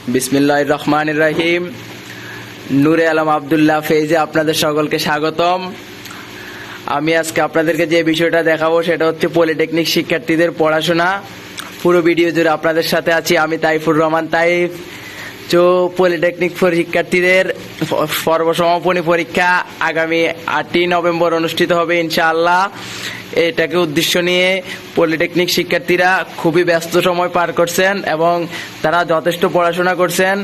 বিসমিল্লাহির রহমানির রহিম। নূরে আলম আব্দুল্লাহ ফেজে আপনাদের সকলকে স্বাগতম। আমি আজকে আপনাদেরকে যে বিষয়টা দেখাবো সেটা হচ্ছে পলিটেকনিক শিক্ষার্থীদের পড়াশোনা। পুরো ভিডিও জুড়ে আপনাদের সাথে আছি আমি তাইফুর রহমান তাইফ। তো পলিটেকনিক শিক্ষার্থীদের সর্বসমাপনী পরীক্ষা আগামী 8ই নভেম্বর অনুষ্ঠিত হবে ইনশাআল্লাহ। এটাকে উদ্দেশ্য নিয়ে পলিটেকনিক শিক্ষার্থীরা খুবই ব্যস্ত সময় পার করছেন এবং তারা যথেষ্ট পড়াশোনা করছেন।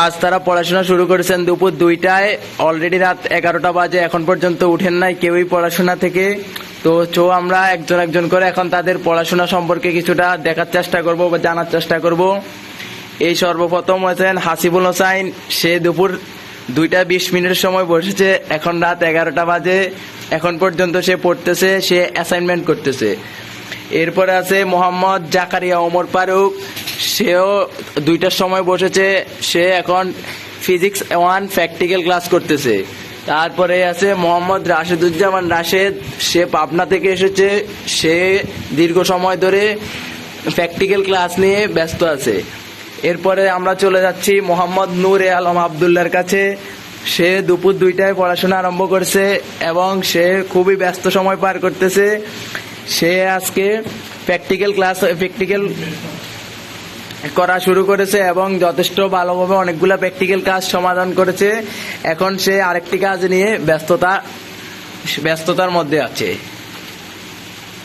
আজ তারা পড়াশোনা শুরু করেছেন দুপুর 2টায়, অলরেডি রাত 11টা বাজে, এখন পর্যন্ত উঠেন নাই কেউই পড়াশোনা থেকে। তো আমরা একজন একজন করে এখন তাদের পড়াশোনা সম্পর্কে কিছুটা দেখার চেষ্টা করব বা জানার চেষ্টা করব। এই সর্বপ্রথম হয়েছেন হাসিবুল হোসাইন, সে দুপুর 2:20 সময় বসেছে, এখন রাত 11টা বাজে, এখন পর্যন্ত সে পড়তেছে, সে অ্যাসাইনমেন্ট করতেছে। এরপরে আছে মোহাম্মদ জাকারিয়া ওমর ফারুক, সেও 2টার সময় বসেছে, সে এখন ফিজিক্স 1 প্র্যাকটিক্যাল ক্লাস করতেছে। তারপরে আছে মোহাম্মদ রাশেদুজ্জামান রাশেদ, সে পাবনা থেকে এসেছে, সে দীর্ঘ সময় ধরে প্র্যাকটিক্যাল ক্লাস নিয়ে ব্যস্ত আছে। এরপরে আমরা চলে যাচ্ছি মোহাম্মদ নূরে আলম আব্দুল্লাহর কাছে, সে দুপুর 2টায় পড়াশোনা আরম্ভ করছে এবং সে খুবই ব্যস্ত সময় পার করতেছে। সে আজকে প্র্যাকটিক্যাল করা শুরু করেছে এবং যথেষ্ট ভালোভাবে অনেকগুলো প্র্যাকটিক্যাল কাজ সমাধান করেছে। এখন সে আরেকটি কাজ নিয়ে ব্যস্ততার মধ্যে আছে।